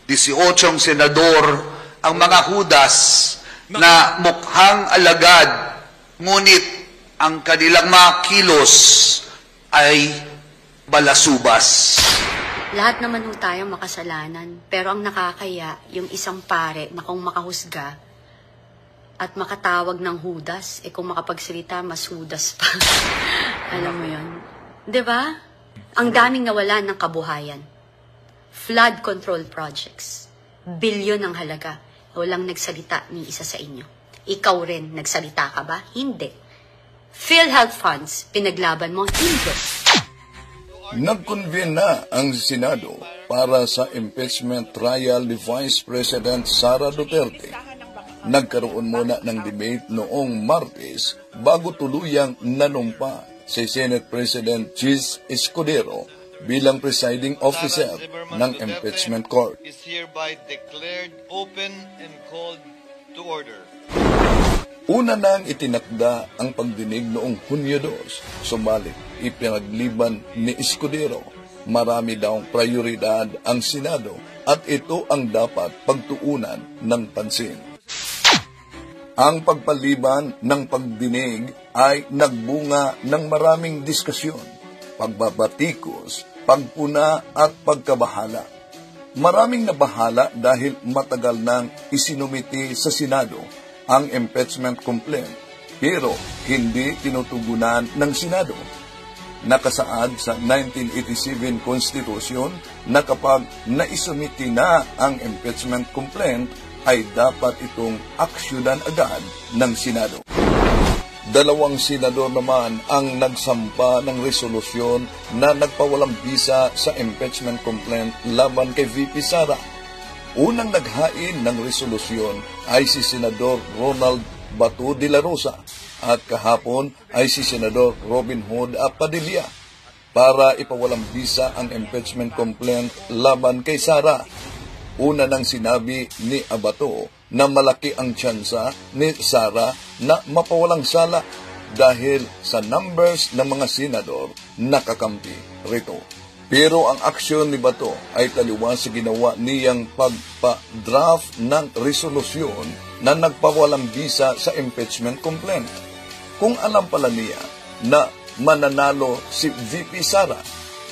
18 senador ang mga hudas na mukhang alagad, ngunit ang kanilang mga kilos ay balasubas. Lahat naman ho tayo makasalanan, pero ang nakakaya, yung isang pare na kung makahusga at makatawag ng hudas, kung makapagsalita, mas hudas pa. Alam mo yun? 'Di ba? Ang daming nawalan ng kabuhayan. Flood control projects. Bilyon ang halaga. Walang nagsalita ni isa sa inyo. Ikaw rin, nagsalita ka ba? Hindi. PhilHealth funds, pinaglaban mo? Hindi. Nag-convene na ang Senado para sa impeachment trial ni Vice President Sara Duterte. Nagkaroon muna ng debate noong Martes bago tuluyang nanumpa si Senate President Chis Escudero bilang presiding officer ng impeachment court. Is hereby declared open and called to order. Una nang itinakda ang pagdinig noong Hunyo 2, subalit ipinagliban ni Escudero. Marami daw prioridad ang Senado at ito ang dapat pagtuunan ng pansin. Ang pagpaliban ng pagdinig ay nagbunga ng maraming diskusyon, pagbabatikos, pagpuna at pagkabahala. Maraming nabahala dahil matagal nang isinumiti sa Senado ang impeachment complaint, pero hindi tinutugunan ng Senado. Nakasaad sa 1987 Constitution na kapag naisumiti na ang impeachment complaint, ay dapat itong aksyonan agad ng Senado. 2 senador naman ang nagsampa ng resolusyon na nagpawalang bisa sa impeachment complaint laban kay VP Sara. Unang naghain ng resolusyon ay si Senador Ronald Bato de la Rosa at kahapon ay si Senador Robin Hood Padilla para ipawalang bisa ang impeachment complaint laban kay Sara. Una nang sinabi ni Abato na malaki ang tsansa ni Sara na mapawalang sala dahil sa numbers ng mga senador nakakampi rito. Pero ang aksyon ni Bato ay taliwas sa ginawa niyang pagpa-draft ng resolusyon na nagpawalang bisa sa impeachment complaint. Kung alam pala niya na mananalo si VP Sara,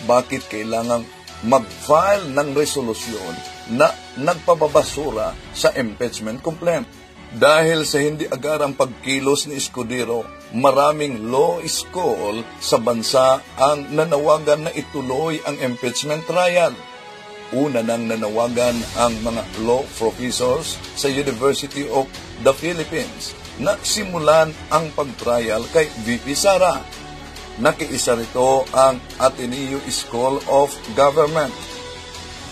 bakit kailangang mag-file ng resolusyon na nagpababasura sa impeachment complaint? Dahil sa hindi agarang pagkilos ni Escudero, maraming law school sa bansa ang nanawagan na ituloy ang impeachment trial. Una nang nanawagan ang mga law professors sa University of the Philippines na simulan ang pag-trial kay VP Sara. Nakiisa rito ang Ateneo School of Government,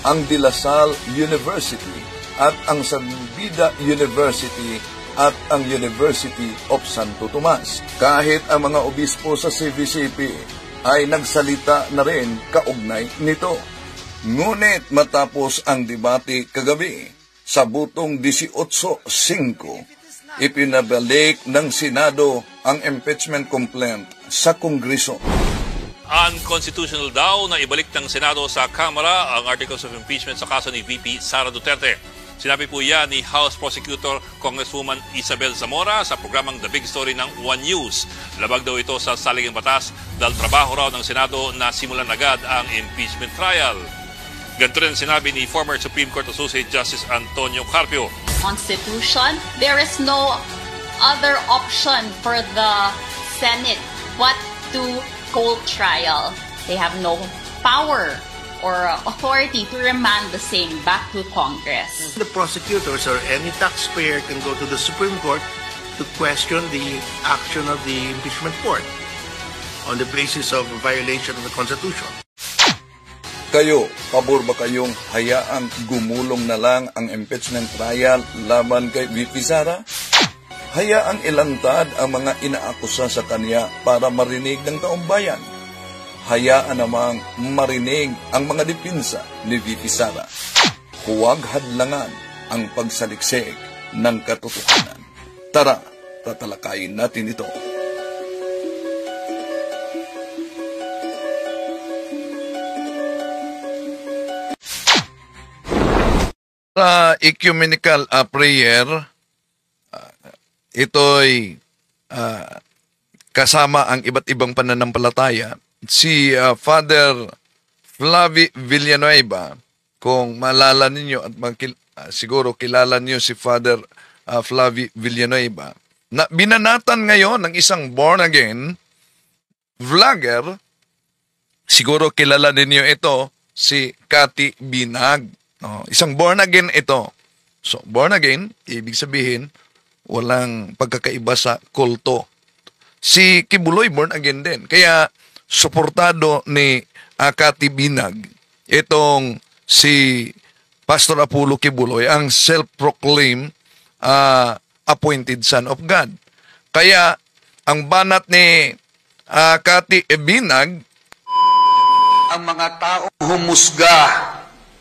ang De La Salle University at ang San Beda University at ang University of Santo Tomas. Kahit ang mga obispo sa CVCP ay nagsalita na rin kaugnay nito. Ngunit matapos ang debate kagabi, sa butong 18-5, ipinabalik ng Senado ang impeachment complaint sa Kongreso. Unconstitutional daw na ibalik ng Senado sa Kamara ang Articles of Impeachment sa kaso ni VP Sara Duterte. Sinabi po yan ni House Prosecutor Congresswoman Isabel Zamora sa programang The Big Story ng One News. Labag daw ito sa saligang batas dahil trabaho raw ng Senado na simulan agad ang impeachment trial. Ganito rin sinabi ni former Supreme Court Associate Justice Antonio Carpio. Constitution, there is no other option for the Senate but to hold trial. They have no power or authority to remand the same back to Congress. The prosecutors or any taxpayer can go to the Supreme Court to question the action of the impeachment court on the basis of a violation of the Constitution. Kayo, pabor ba kayong hayaang gumulong na lang ang impeachment trial laban kay VP Sara? Hayaang ilantad ang mga inaakusa sa kanya para marinig ng taong bayan. Hayaan namang marinig ang mga dipinsa ni VP Sara. Huwag hadlangan ang pagsaliksik ng katotohanan. Tara, tatalakayin natin ito. Sa ecumenical prayer, ito'y kasama ang iba't ibang pananampalataya. Si Father Flavi Villanueva, kung maalala ninyo at siguro kilala niyo si Father Flavi Villanueva, na binanatan ngayon ng isang born-again vlogger, siguro kilala ninyo ito, si Cathy Binag. Isang born-again ito. So, born-again, ibig sabihin, walang pagkakaiba sa kulto. Si Kibuloy, born-again din. Kaya, suportado ni Cathy Binag, itong si Pastor Apollo Kibuloy, ang self-proclaimed appointed Son of God. Kaya, ang banat ni Cathy Binag, ang mga taong humusga,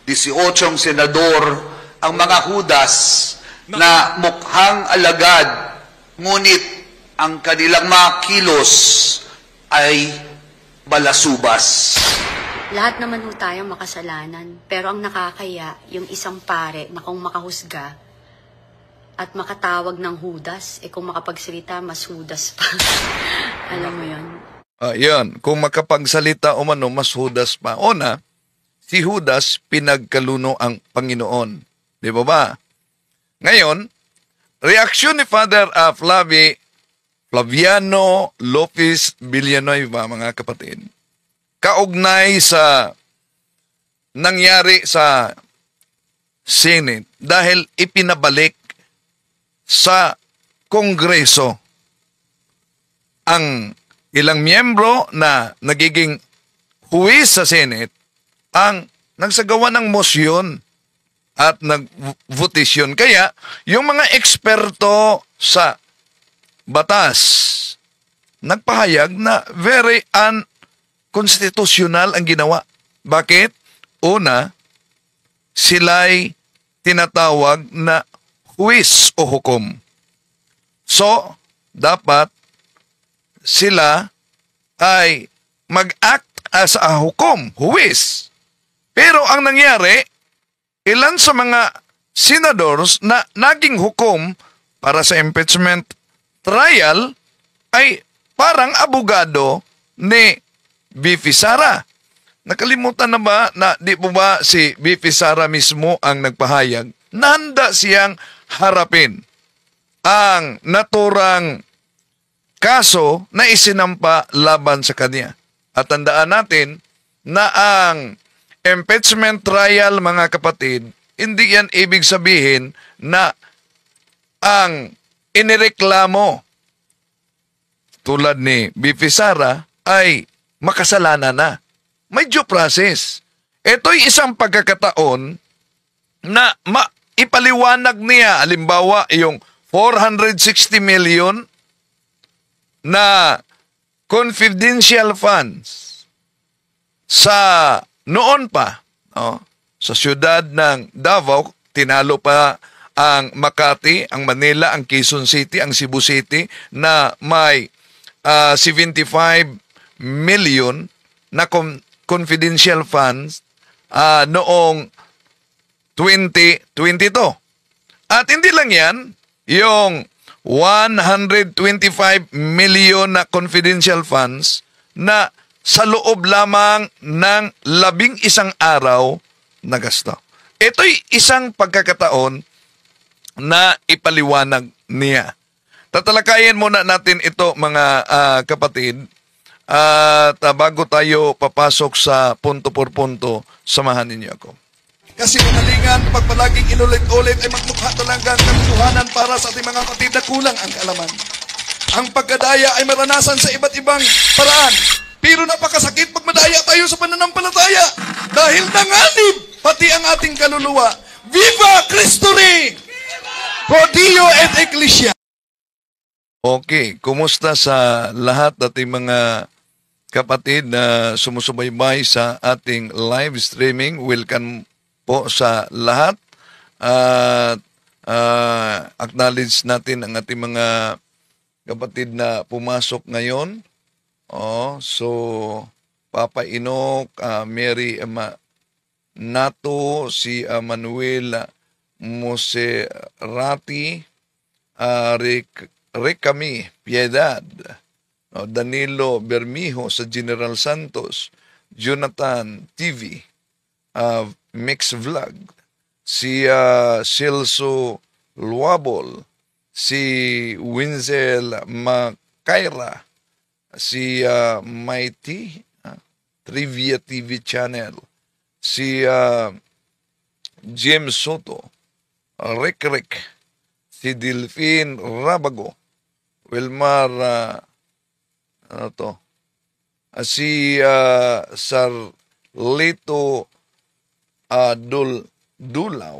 18 senador, ang mga hudas na mukhang alagad, ngunit ang kanilang mga kilos ay balasubas. Lahat naman ho tayo makasalanan, pero ang nakakaya, yung isang pare na kung makahusga at makatawag ng hudas, kung makapagsalita, mas hudas pa. Alam mo yun? Yan, kung makapagsalita umano, mas Judas pa. Una, si Judas pinagkaluno ang Panginoon. Di ba ba? Ngayon, reaksyon ni Father Flaviano Lopez Villanueva, mga kapatid, kaugnay sa nangyari sa Senate dahil ipinabalik sa Kongreso ang ilang miyembro na nagiging huwis sa Senate ang nagsagawa ng mosyon at nagvotasyon. Kaya, yung mga eksperto sa batas, nagpahayag na very unconstitutional ang ginawa. Bakit? Una, sila'y tinatawag na huwis o hukom. So, dapat sila ay mag-act as a hukom, huwis. Pero ang nangyari, ilan sa mga senadors na naging hukom para sa impeachment trial ay parang abogado ni B.F. Sara. Nakalimutan na ba na di po ba si B.F. Sara mismo ang nagpahayag na handa siyang harapin ang naturang kaso na isinampa laban sa kanya. At tandaan natin na ang impeachment trial, mga kapatid, hindi yan ibig sabihin na ang inireklamo tulad ni B.F. Sara ay makasalanan na. May due process. Ito'y isang pagkakataon na ipaliwanag niya, halimbawa, yung 460 million na confidential funds sa noon pa, sa siyudad ng Davao, tinalo pa ang Makati, ang Manila, ang Quezon City, ang Cebu City na may 75 million na confidential funds noong 2022. At hindi lang yan, yung 125 million na confidential funds na sa loob lamang ng 11 araw na gasto. Ito'y isang pagkakataon na ipaliwanag niya. Tatalakayin muna natin ito, mga kapatid, at bago tayo papasok sa punto por punto, samahan ninyo ako. Kasi kinalingan, pag palaging inulit-ulit ay magmukha talagang katotohanan para sa ating mga kapatid na kulang ang kaalaman. Ang pagkadaya ay maranasan sa iba't ibang paraan. Pero napakasakit pag madaya tayo sa pananampalataya. Dahil nanganib pati ang ating kaluluwa. Viva Cristo Rey! Pro Dio et Ecclesia! Okay, kumusta sa lahat ating mga kapatid na sumusubaybay sa ating live streaming? Welcome po sa lahat. Acknowledge natin ang ating mga kapatid na pumasok ngayon. So, Papa Inok, Mary Nato, si Manuel Moserati Recami Piedad, Danilo Bermijo sa General Santos, Jonathan TV, Mix Vlog, si Celso Luabol, si Winzel Makaira, si Mighty Trivia TV Channel, si James Soto, Rick, si Delphine Rabago, Wilmar, si Sarlito Dulaw,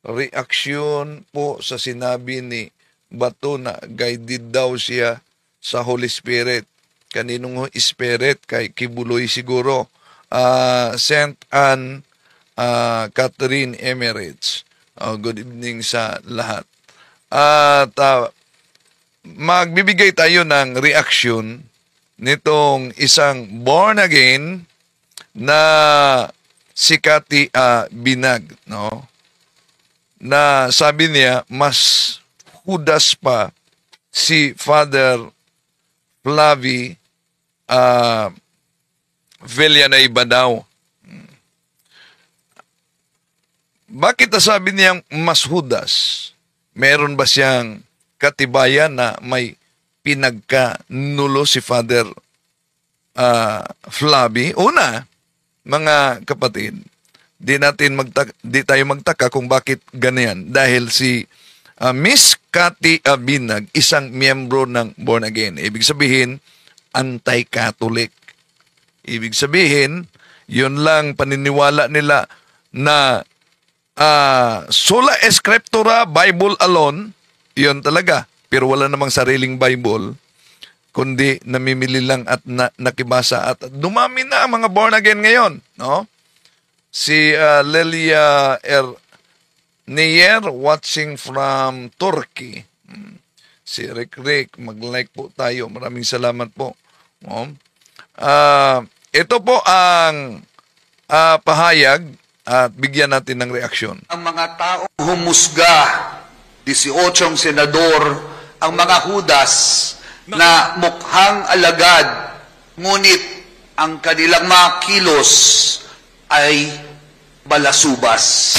reaksyon po sa sinabi ni Bato na guided daw siya sa Holy Spirit. Kaninong Spirit? Kay Kibuloy siguro. Saint Anne Catherine Emirates. Good evening sa lahat. At magbibigay tayo ng reaksyon nitong isang born again na si Cathy Binag, no? Na sabi niya, mas hudas pa si Father Flavi Villanueva daw. Bakit nasabi niyang mas hudas? Meron ba siyang katibayan na may pinagkanulo si Father Flavi? Una, mga kapatid, di tayo magtaka kung bakit ganyan. Dahil si Miss Cathy Binag, isang miyembro ng Born Again. Ibig sabihin, anti-Catholic. Ibig sabihin, yun lang paniniwala nila na sola scriptura, Bible alone, yun talaga. Pero wala namang sariling Bible, kundi namimili lang at nakibasa. At dumami na ang mga born again ngayon, no? Si Lelia Neyer watching from Turkey. Si Rick, mag-like po tayo. Maraming salamat po. No? Ito po ang pahayag at bigyan natin ng reaksyon. Ang mga taong humusga, 18 senador, ang mga hudas na mukhang alagad, ngunit ang kanilang mga kilos ay balasubas.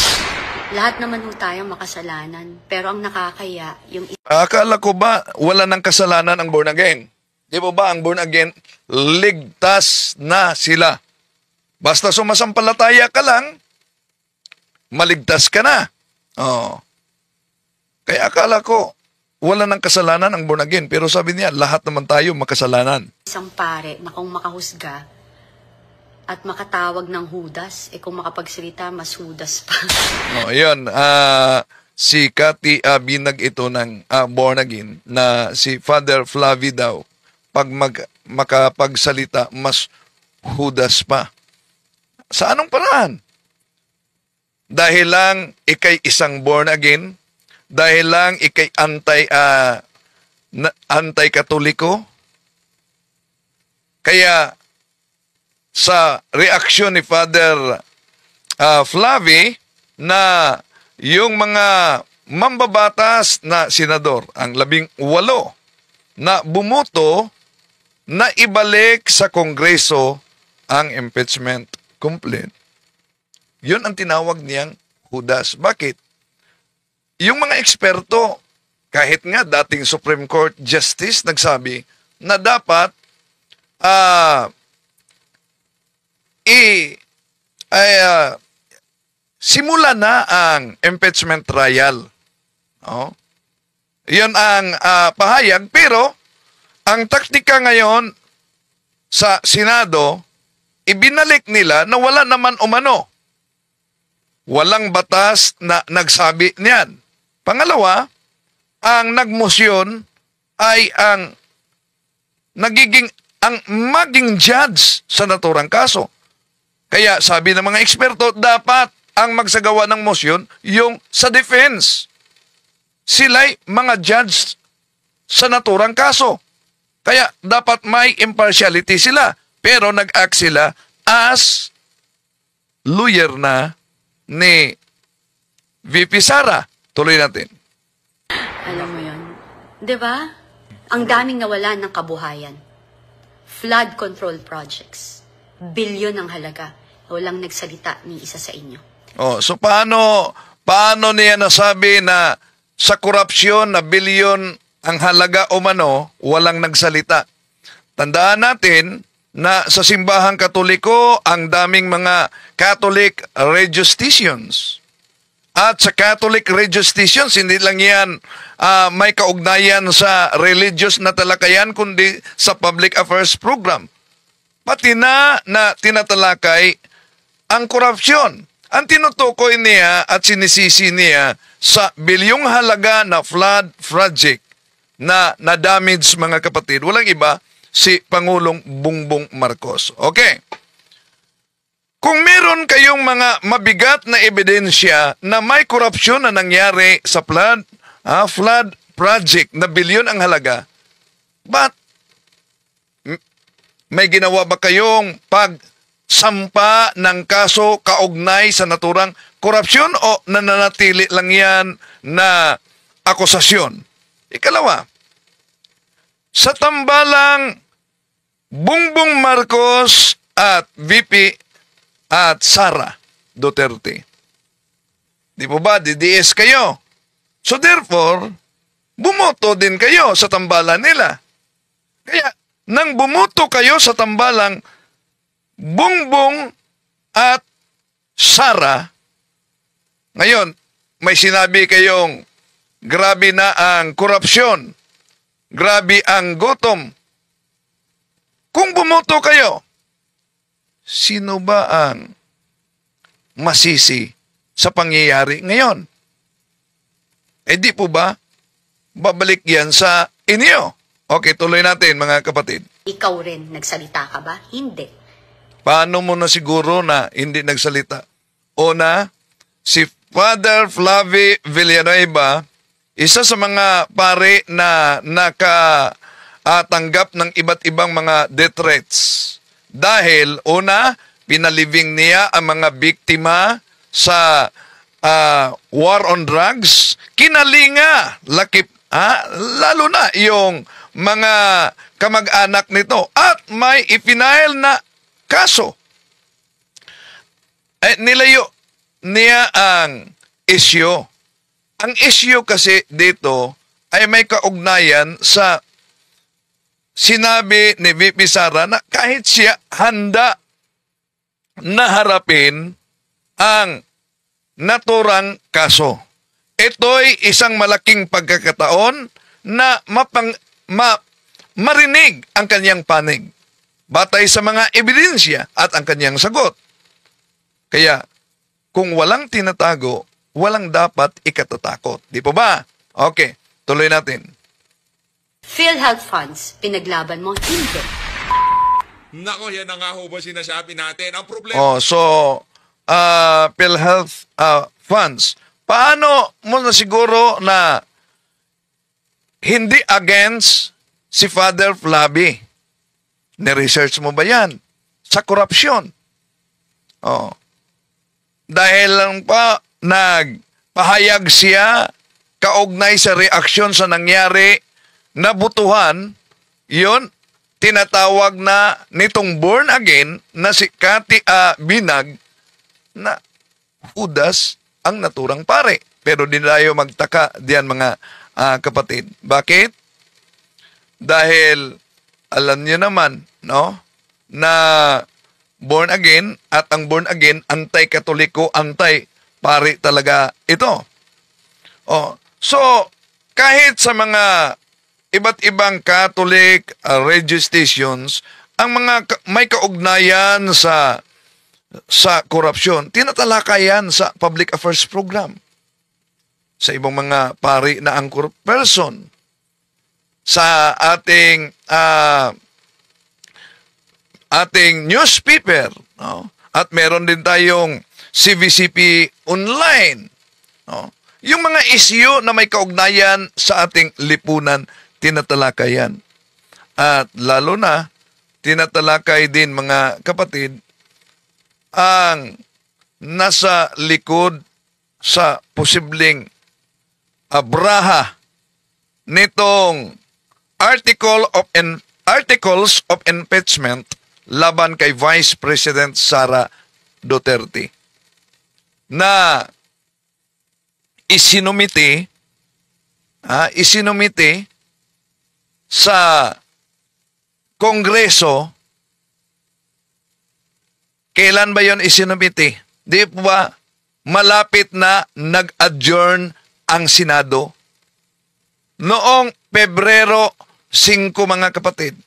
Lahat naman ho tayo makasalanan, pero ang nakakaya, yung Akala ko ba wala ng kasalanan ang born again? Di ba ang born again, ligtas na sila. Basta sumasampalataya ka lang, maligtas ka na. Oh. Kaya akala ko, wala ng kasalanan ang born again. Pero sabi niya, lahat naman tayo makasalanan. isang pare na kung makahusga at makatawag ng hudas, kung makapagsalita, mas hudas pa. No, yun. Si Cathy Binag ito ng born again na si Father Flavi daw, pag makapagsalita, mas hudas pa. Sa anong paraan? Dahil lang ikay isang born again, dahil lang ikay anti-katoliko, kaya sa reaksyon ni Father Flavi na yung mga mambabatas na senador, ang 18 na bumuto na ibalik sa Kongreso ang impeachment complaint. Yun ang tinawag niyang hudas. Bakit? Yung mga eksperto, kahit nga dating Supreme Court Justice nagsabi na dapat simula na ang impeachment trial. Oh. Yun ang pahayag. Pero, ang taktika ngayon sa Senado, ibinalik nila na wala naman umano. Walang batas na nagsabi niyan. Pangalawa, ang nagmosyon ay ang maging judge sa naturang kaso. Kaya sabi ng mga eksperto, dapat ang magsagawa ng motion yung sa defense. Sila'y mga judge sa naturang kaso. Kaya dapat may impartiality sila. Pero nag-act sila as lawyer na ni VP Sara. Tuloy natin. Alam mo yun, di ba? Ang daming nawalan ng kabuhayan. Flood control projects. Bilyon ang halaga. Walang nagsalita ni isa sa inyo. Oh, so paano niya nasabi na sa korupsyon na bilyon ang halaga o mano, walang nagsalita? Tandaan natin na sa simbahang Katoliko, ang daming mga Catholic registicians. At sa Catholic registicians, hindi lang yan may kaugnayan sa religious na talakayan, kundi sa public affairs program. Pati na tinatalakay ang korupsyon. Ang tinutukoy niya at sinisisi niya sa bilyong halaga na flood project na na-damage, mga kapatid, walang iba, si Pangulong Bongbong Marcos. Okay. Kung meron kayong mga mabigat na ebidensya na may korupsyon na nangyari sa flood project na bilyon ang halaga, but may ginawa ba kayong pagsampa ng kaso kaugnay sa naturang korupsyon o nananatili lang yan na akusasyon? Ikalawa, sa tambalang Bongbong Marcos at VP at Sara Duterte, di po ba, DDS kayo? So therefore, bumoto din kayo sa tambalan nila. Kaya, nang bumoto kayo sa tambalang Bongbong at Sara, ngayon, may sinabi kayong grabe na ang korupsyon, grabe ang gutom. Kung bumoto kayo, sino ba ang masisi sa pangyayari ngayon? Eh di po ba, babalik yan sa inyo? Okay, tuloy natin, mga kapatid. Ikaw rin, nagsalita ka ba? Hindi. Paano mo na siguro na hindi nagsalita? Una, si Father Flavie Villanueva, isa sa mga pare na nakatanggap ng iba't ibang mga death threats. Dahil, una, pinaliving niya ang mga biktima sa war on drugs. Kinalinga, lakip, lalo na yung mga kamag-anak nito. At may ipinail na kaso. Nilayo niya ang issue. Ang issue kasi dito ay may kaugnayan sa sinabi ni VP Sara na kahit siya handa na harapin ang naturang kaso. Ito'y isang malaking pagkakataon na marinig ang kanyang panig batay sa mga ebidensya at ang kanyang sagot. Kaya, kung walang tinatago, walang dapat ikatatakot. Di po ba? Okay, tuloy natin. PhilHealth funds, pinaglaban mo, hindi. Nako, yan na nga ho ba sinasabi natin? Ang problema... PhilHealth funds. Paano mo na siguro na hindi against si Father Flavie? Ni-research mo ba yan? Sa korupsyon. Dahil lang pa nagpahayag siya kaugnay sa reaksyon sa nangyari na butuhan, yun, tinatawag na nitong born again na si Cathy Binag na Judas ang naturang pare. Pero di tayo magtaka diyan, mga kapatid. Bakit? Dahil alam niyo naman, no, na born again at ang born again anti-katoliko, anti-pare talaga ito. So kahit sa mga iba't ibang Catholic radio stations, ang mga may kaugnayan sa korupsyon, tinatalakayan sa public affairs program. Sa ibang mga pari na anchor person. Sa ating newspaper. No? At meron din tayong CVCP online. No? Yung mga issue na may kaugnayan sa ating lipunan, tinatalakayan. At lalo na, tinatalakay din, mga kapatid, ang nasa likod sa posibleng abraha nitong Articles of Impeachment laban kay Vice President Sara Duterte na isinumite sa Kongreso. Kailan ba yon isinumite? Di po ba malapit na nag-adjourn ang Senado? Noong Pebrero 5, mga kapatid.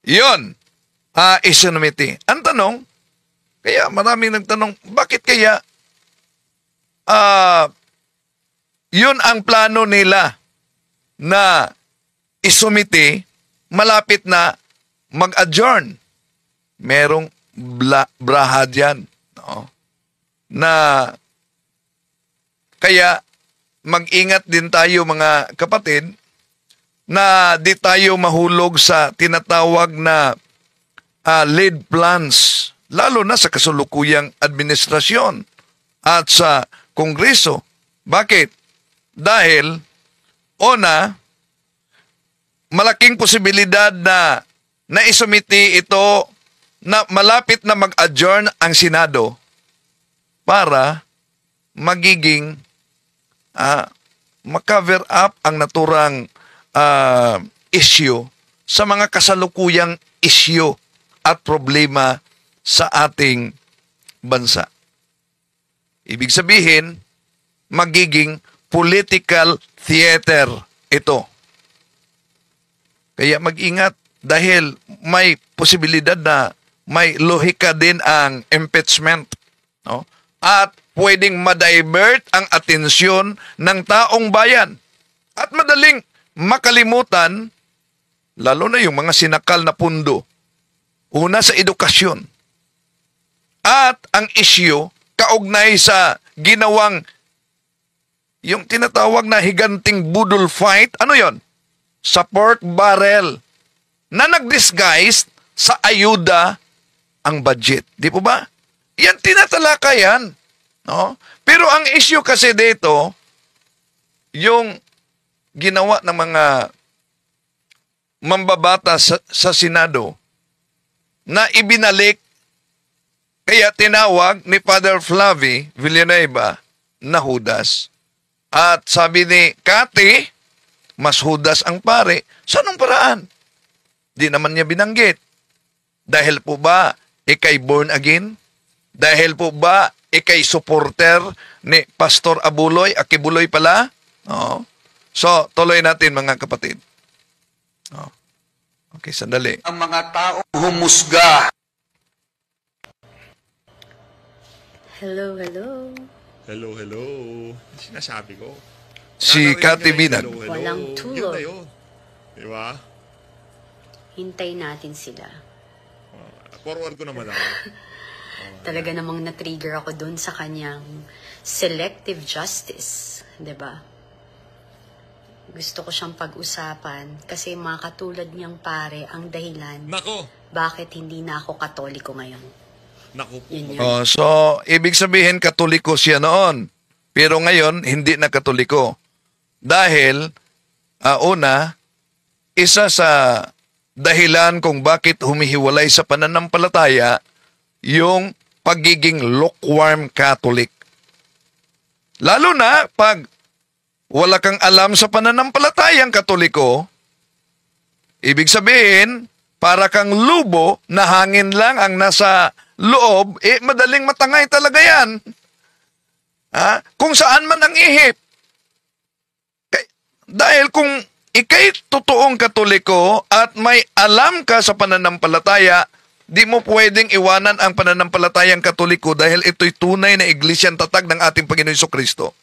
Yon, isinumite. Ang tanong, kaya maraming nagtanong, bakit kaya yun ang plano nila na isumite malapit na mag-adjourn? Merong braha dyan. No? Na kaya mag-ingat din tayo, mga kapatid, na di tayo mahulog sa tinatawag na lead plans, lalo na sa kasulukuyang administrasyon at sa Kongreso. Bakit? Dahil, una, malaking posibilidad na naisumiti ito na malapit na mag-adjourn ang Senado para magiging ma-cover up ang naturang issue sa mga kasalukuyang issue at problema sa ating bansa. Ibig sabihin, magiging political theater ito. Kaya mag-ingat dahil may posibilidad na may lohika din ang impeachment. No? At pwedeng ma-divert ang atensyon ng taong bayan. At madaling makalimutan, lalo na yung mga sinakal na pundo. Una sa edukasyon. At ang issue, kaugnay sa ginawang yung tinatawag na higanting budol fight, ano yon? Sa pork barrel na nag-disguise sa ayuda ang budget. Di po ba? Yan tinatalakayan. No? Pero ang issue kasi dito, yung ginawa ng mga mambabata sa Senado na ibinalik, kaya tinawag ni Father Flavie Villanueva na Judas. At sabi ni Kati, mas Judas ang pare. Sa anong paraan? Di naman niya binanggit. Dahil po ba ikay born again? Dahil po ba ikay supporter ni Pastor Abuloy? Akibuloy pala? Oo. So, tuloy natin, mga kapatid. Oh. Okay, sandali. Ang mga taong humusga. Hello, hello. Hello, hello. Sinasabi ko. Si Kati Binag. Hello, hello. Walang Yun tulog. na yun. Di ba? Hintay natin sila. Forward ko naman ako. Talaga namang na-trigger ako dun sa kanyang selective justice. 'Di ba? Gusto ko siyang pag-usapan kasi mga katulad niyang pare ang dahilan Nako. bakit hindi na ako Katoliko ngayon. Nako. Yun. Oh, so, ibig sabihin, Katoliko siya noon. Pero ngayon, hindi na Katoliko. Dahil, una, isa sa dahilan kung bakit humihiwalay sa pananampalataya, yung pagiging lukewarm Catholic. Lalo na pag wala kang alam sa pananampalatayang Katoliko, ibig sabihin, para kang lubo na hangin lang ang nasa loob, madaling matangay talaga yan. Kung saan man ang ihip. Dahil kung ikay totoong Katoliko at may alam ka sa pananampalataya, di mo pwedeng iwanan ang pananampalatayang Katoliko dahil ito'y tunay na iglesyang tatag ng ating Panginoon Jesucristo.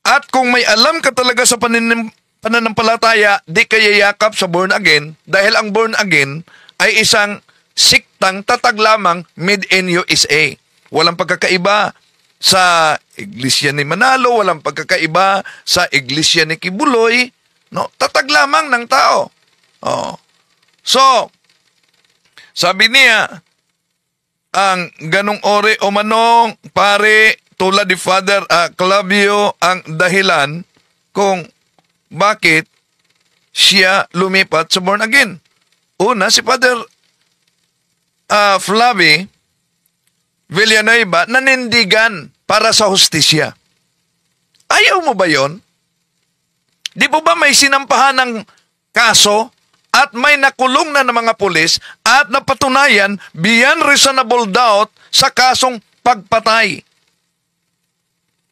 At kung may alam ka talaga sa pananampalataya, di ka yayakap sa born again dahil ang born again ay isang siktang tatag lamang made in USA. Walang pagkakaiba sa iglesia ni Manalo, walang pagkakaiba sa iglesia ni Kibuloy. No? Tatag lamang ng tao. Oh. So, sabi niya, ang ganong ori o manong pare tulad ni Father Clavio ang dahilan kung bakit siya lumipat sa born again. Una, si Father Flavi Villanueva nanindigan para sa hustisya. Ayaw mo ba yon? Di po ba may sinampahan ng kaso at may nakulong na ng mga pulis at napatunayan beyond reasonable doubt sa kasong pagpatay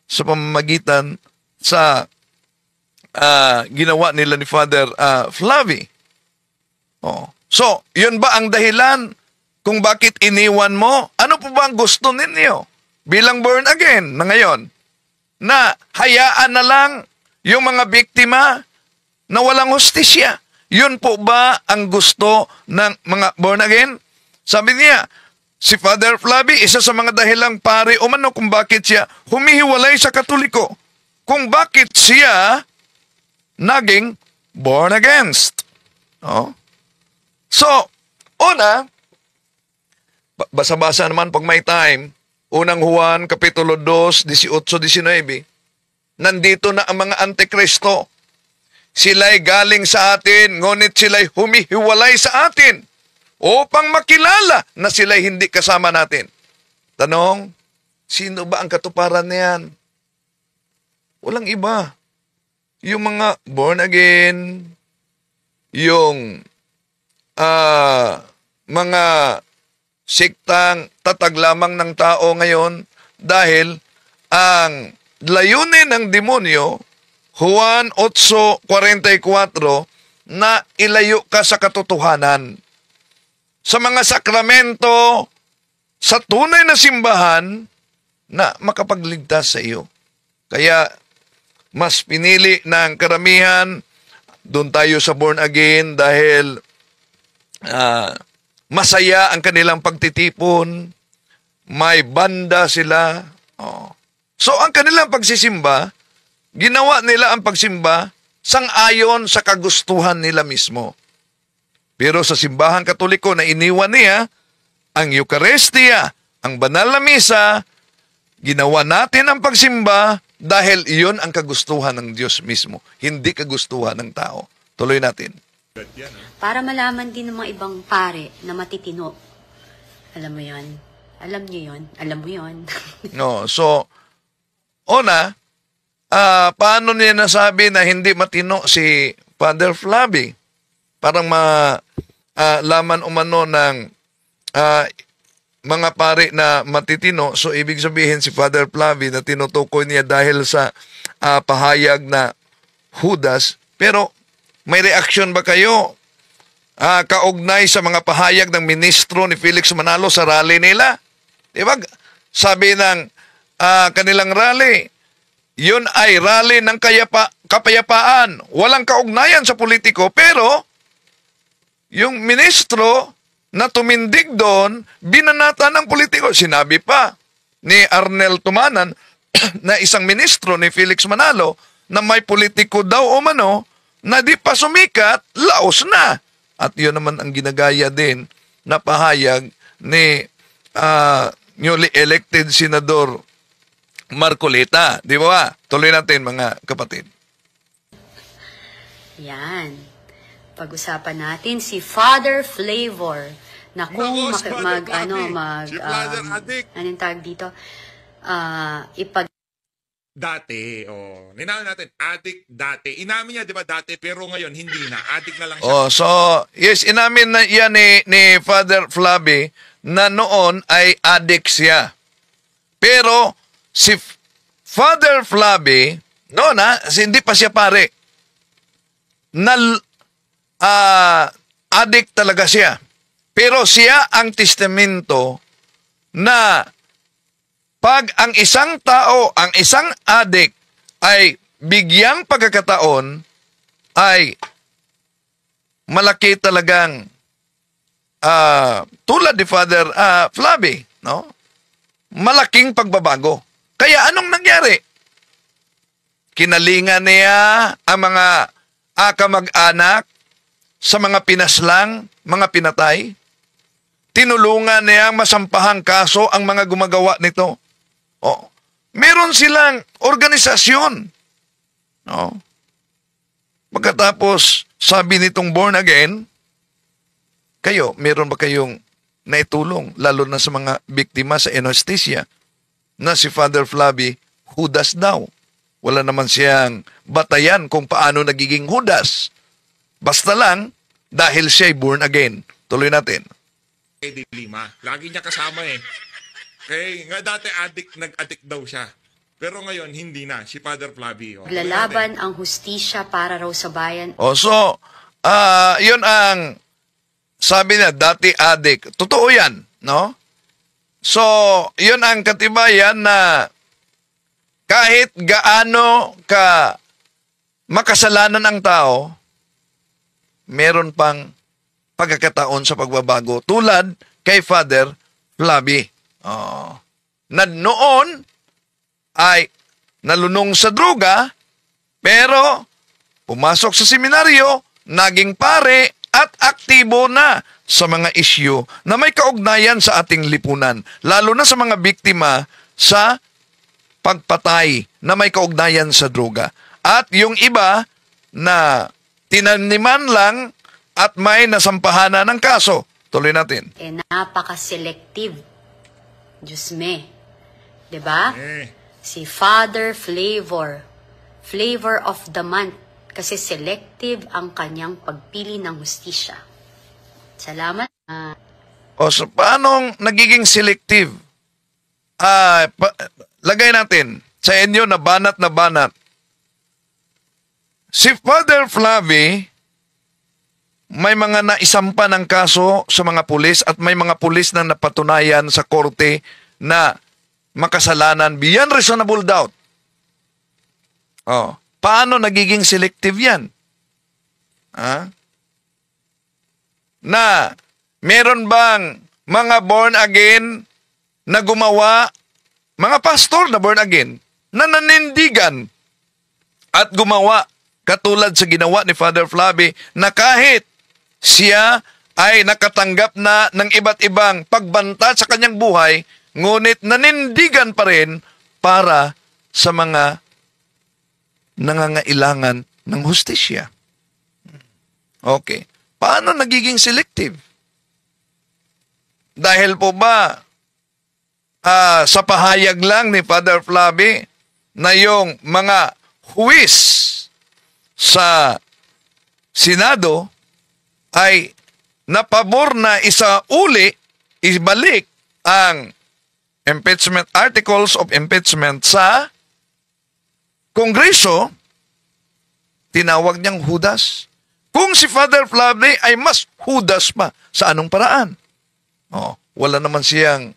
sa pamamagitan sa ginawa nila ni Father Flavi. Oh. So, yun ba ang dahilan kung bakit iniwan mo? Ano po ba ang gusto ninyo bilang born again na ngayon? Na hayaan na lang yung mga biktima na walang hustisya. Yun po ba ang gusto ng mga born again? Sabi niya, si Father Flavi, isa sa mga dahilang pare umano kung bakit siya humihiwalay sa Katoliko. Kung bakit siya naging born against. Oh. So, una, basa-basa naman pag may time, unang Juan, Kapitulo 2, 18-19, nandito na ang mga antikristo. Sila'y galing sa atin, ngunit sila'y humihiwalay sa atin upang makilala na sila'y hindi kasama natin. Tanong, sino ba ang katuparan niyan? Walang iba. Yung mga born again, yung mga siktang tatag lamang ng tao ngayon dahil ang layunin ng demonyo, Juan 8:44, na ilayo ka sa katotohanan. Sa mga sakramento, sa tunay na simbahan, na makapagligtas sa iyo. Kaya, mas pinili ng karamihan, doon tayo sa born again dahil masaya ang kanilang pagtitipon, may banda sila. Oh. So, ang kanilang pagsisimba, ginawa nila ang pagsimba sang-ayon sa kagustuhan nila mismo. Pero sa simbahan Katoliko na iniwan niya, ang Eucharistia, ang banal na misa, ginawa natin ang pagsimba dahil iyon ang kagustuhan ng Diyos mismo, hindi kagustuhan ng tao. Tuloy natin. Para malaman din ng mga ibang pare na matitino. Alam mo yon? Alam niyo yon? Alam mo yon? No, so, una, paano niya nasabi na hindi matino si Father Flavi? Parang laman umano ng mga pare na matitino. So, ibig sabihin si Father Flavi na tinutukoy niya dahil sa pahayag na Judas. Pero, may reaksyon ba kayo kaugnay sa mga pahayag ng ministro ni Felix Manalo sa rally nila? Diba? Sabi ng kanilang rally, yun ay rally ng kapayapaan. Walang kaugnayan sa politiko, pero yung ministro na tumindig doon, binanata ng politiko. Sinabi pa ni Arnel Tumanan na isang ministro ni Felix Manalo na may politiko daw o mano na di pa sumikat, laos na. At yun naman ang ginagaya din na pahayag ni newly elected Senador Marcolita. Di ba? Tuloy natin mga kapatid. Yan. Pag-usapan natin si Father Flavor. Naku, si Father Flavi. Si Father Addict. anong tawag dito? Dati, ninawin natin, addict dati. Inamin niya, di ba, dati, pero ngayon, hindi na. Addict na lang siya. So, yes, inamin na yan ni Father Flavi na noon ay addict siya. Pero, si Father Flavi, noon hindi pa siya pare, addict talaga siya. Pero siya ang testamento na pag ang isang tao, ang isang addict ay bigyang pagkakataon, ay malaki talagang tulad ni Father Flavi, no? Malaking pagbabago. Kaya anong nangyari? Kinalingan niya ang mga kamag-anak sa mga pinaslang, mga pinatay. tinulungan niyang masampahang kaso ang mga gumagawa nito. Oh, meron silang organisasyon. No? Pagkatapos, sabi nitong born again, kayo, meron ba kayong naitulong, lalo na sa mga biktima sa anesthesia, na si Father Flavi, Judas daw. Wala naman siyang batayan kung paano nagiging Judas. Basta lang, dahil siya'y born again. Tuloy natin. Di Lima. Lagi niya kasama eh. Kaya nga dati nag-addict daw siya. Pero ngayon, hindi na. Si Father Flavi. Lalaban ang hustisya para raw sa bayan. So, yun ang sabi niya, dati addict. Totoo yan, no? So, yun ang katibayan na kahit gaano ka makasalanan ang tao, meron pang pagkakataon sa pagbabago. Tulad kay Father Flavi. Na noon ay nalunong sa droga, pero pumasok sa seminaryo, naging pare at aktibo na sa mga isyu na may kaugnayan sa ating lipunan, lalo na sa mga biktima sa pagpatay na may kaugnayan sa droga. At yung iba na tinaniman lang at may nasampahanan ng kaso. Tuloy natin. Napaka-selective. Diyos me. Diba? Si Father Flavor. Flavor of the month. Kasi selective ang kanyang pagpili ng hustisya. Salamat. So paanong nagiging selective? Lagay natin sa inyo na banat. Si Father Flavi, may mga naisampa ng kaso sa mga pulis at may mga pulis na napatunayan sa korte na makasalanan beyond reasonable doubt. Paano nagiging selective yan? Na meron bang mga born again na gumawa, mga pastor na born again, na nanindigan at gumawa katulad sa ginawa ni Father Flavi na kahit siya ay nakatanggap na ng iba't ibang pagbanta sa kanyang buhay, ngunit nanindigan pa rin para sa mga nangangailangan ng hustisya. Okay. Paano nagiging selective? Dahil po ba sa pahayag lang ni Father Flavi na yung mga huwis sa Senado ay napabor na ibalik ang impeachment, articles of impeachment sa Kongreso, tinawag niyang Judas. Kung si Father Flavi ay mas Judas pa, sa anong paraan? Wala naman siyang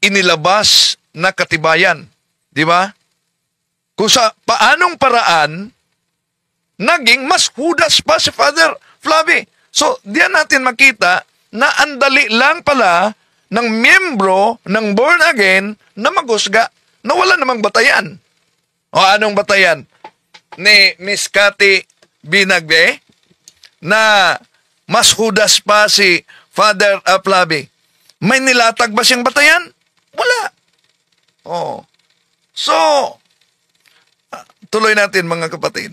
inilabas na katibayan. Di ba? Kung sa paanong paraan, naging mas Judas pa si Father Flavi. So, diyan natin makita na andali lang pala ng miyembro ng born again na maghusga na wala namang batayan. Anong batayan? Ni Miss Cathy Binagbe na mas Judas pa si Father Flavi. May nilatag ba siyang batayan? Wala. So, tuloy natin mga kapatid.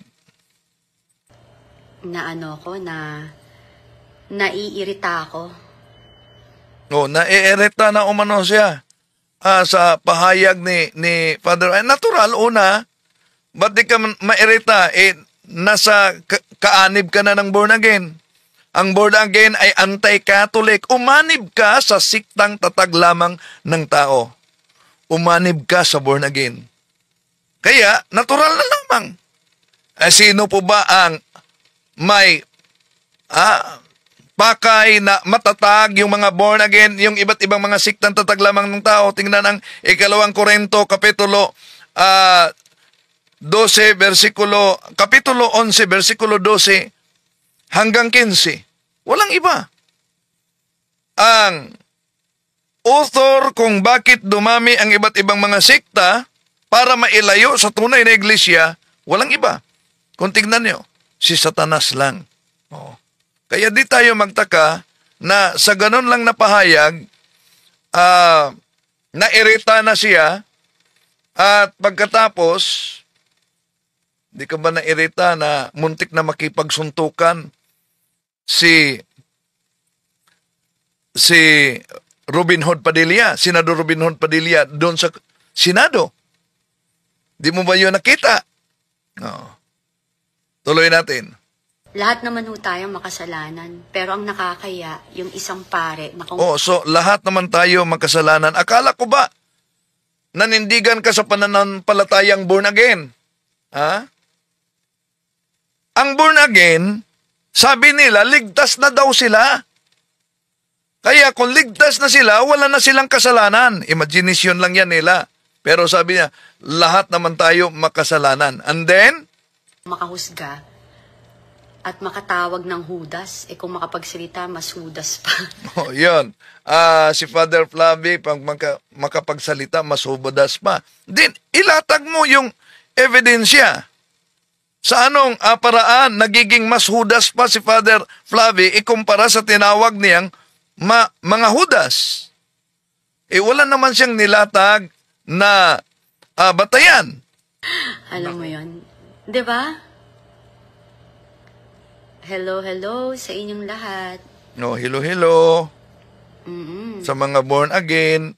Naiirita ako. Naiirita na umano siya sa pahayag ni Father. Natural, una, ba't di ka mairita? Nasa kaanib ka na ng born again. Ang born again ay anti-Catholic. Umanib ka sa siktang tatag lamang ng tao. Umanib ka sa born again. Kaya, natural na lamang. Sino po ba ang may pakay na matatag yung mga born again, yung iba't ibang mga siktang tatag lamang ng tao? Tingnan ang 2 Korinto, kapitulo 11, versikulo 12 hanggang 15. Walang iba. Ang author kung bakit dumami ang iba't ibang mga sikta para mailayo sa tunay na iglesia, walang iba. Kung tignan nyo, si Satanas lang. Kaya di tayo magtaka na sa ganun lang na pahayag, nairita na siya at pagkatapos, di ka ba nairita na muntik na makipagsuntukan si Robin Hood Padilla, Senador Robin Hood Padilla doon sa Senado? Di mo ba yun nakita? No. Tuloy natin. Lahat naman ho tayong makasalanan, pero ang nakakaya, yung isang pare na kung So lahat naman tayo makasalanan. Akala ko ba nanindigan ka sa pananampalatayang born again? Ha? Ang born again, sabi nila, ligtas na daw sila. Kaya kung ligtas na sila, wala na silang kasalanan. Imagination lang yan nila. Pero sabi niya, lahat naman tayo makasalanan. And then, makahusga at makatawag ng hudas, kung makapagsalita, mas hudas pa. Yun. Si Father Flavie, pag makapagsalita, mas hudas pa. Then, ilatag mo yung ebidensya. Sa anong paraan nagiging mas hudas pa si Father Flavie ikumpara sa tinawag niyang mga hudas? Wala naman siyang nilatag na batayan. Alam mo yun, di ba? Hello sa inyong lahat. No, hello. Mm-mm. Sa mga born again,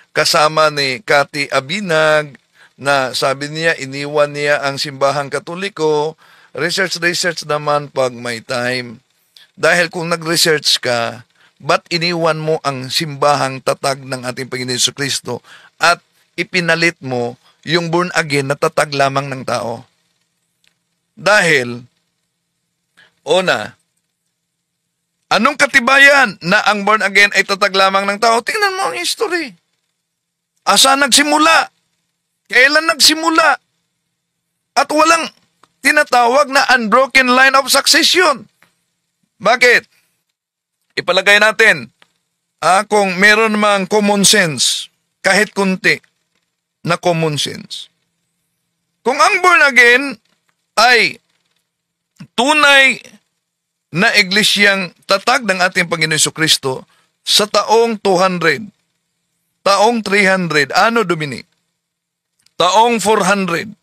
kasama ni Cathy Abinag, na sabi niya, iniwan niya ang simbahang Katoliko. Research naman pag may time. Dahil kung nag-research ka, ba't iniwan mo ang simbahang tatag ng ating Panginoon Jesucristo at ipinalit mo yung born again na tatag lamang ng tao? Dahil, una, anong katibayan na ang born again ay tatag lamang ng tao? Tingnan mo ang history. Asa nagsimula? Kailan nagsimula? At walang tinatawag na unbroken line of succession. Bakit? Ipalagay natin, kung meron mang common sense, kahit kunti na common sense. Kung ang born again ay tunay na iglesyang tatag ng ating Panginoon Jesucristo sa taong 200, taong 300, ano Dominic? Taong 400,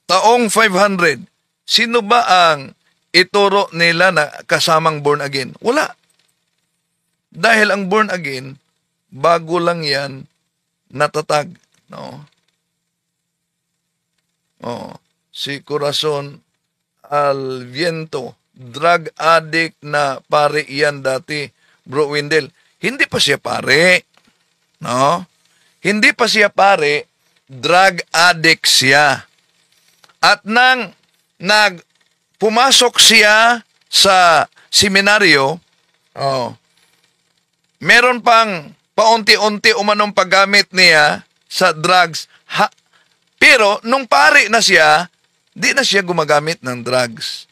taong 500, sino ba ang ituro nila na kasamang born again? Wala. Dahil ang born again, bago lang yan natatag. No? Si Corazon Alviento, drug addict na pare yan dati, Bro Wendell. Hindi pa siya pare. No? Hindi pa siya pare, drug addict siya. At nang pumasok siya sa seminaryo, meron pang paunti-unti umanong paggamit niya sa drugs. Pero nung pare na siya, di na siya gumagamit ng drugs.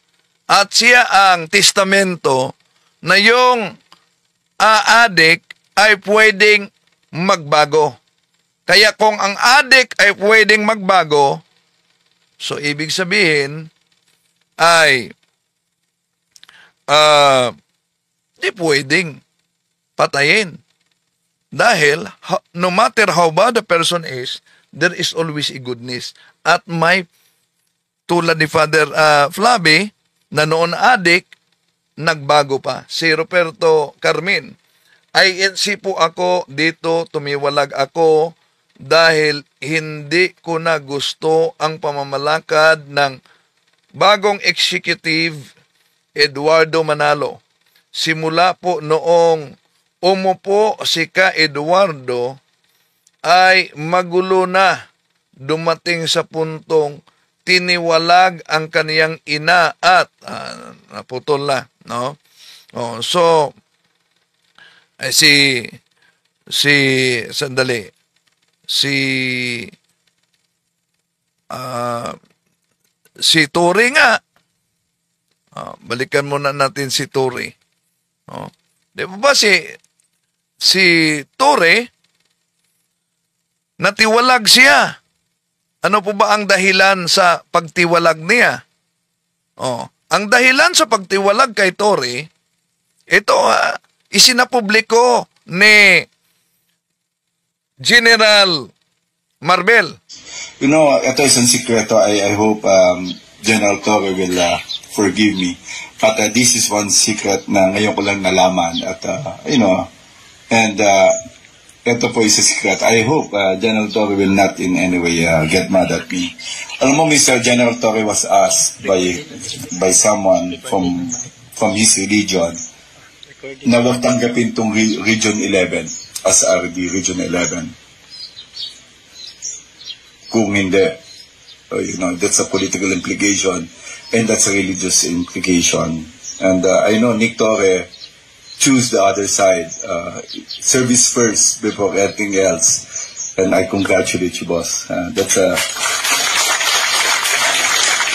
At siya ang testamento na yung addict ay pwedeng magbago. Kaya kung ang addict ay pwedeng magbago, so ibig sabihin ay di pwedeng patayin. Dahil no matter how bad the person is, there is always a goodness. At may tulad ni Father Flavie, na noon addict, nagbago pa. Si Roberto Carmen, INC po ako dito, tumiwalag ako dahil hindi ko na gusto ang pamamalakad ng bagong executive Eduardo Manalo. Simula po noong umupo si Ka Eduardo ay magulo na, dumating sa puntong tiniwalag ang kaniyang ina at naputol na, no? So si Tore nga. Balikan muna natin si Tore. Di ba si Tore, natiwalag siya. Ano po ba ang dahilan sa pagtiwalag niya? Ang dahilan sa pagtiwalag kay Tory, ito isinapubliko ni General Marbel. You know, ito isang sikreto. I hope General Torre will forgive me. But this is one secret na ngayon ko lang nalaman. At, and ito po is a secret. I hope General Torre will not in any way get mad at me. Alam mo, Mr. General Torre was asked by someone from his religion na huwag tanggapin itong Region 11 as RD, Region 11. Kung hindi, that's a political implication and that's a religious implication. And I know Nick Torre choose the other side, service first before anything else. And I congratulate you, boss. That's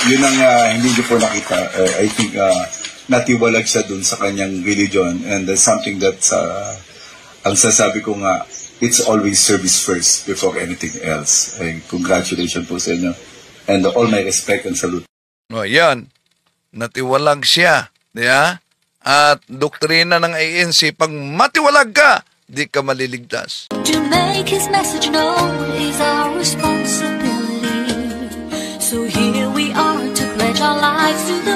yun ang hindi niyo po nakita. I think natiwalag siya dun sa kanyang religion, and that's something that ang sasabi ko nga, it's always service first before anything else. Congratulations po sa inyo, and all my respect and salute. Yan, natiwalag siya, diya? At doktrina ng ANC, pag matiwalag ka, di ka maliligtas. To make his message known is our responsibility. So here we are to pledge our lives to the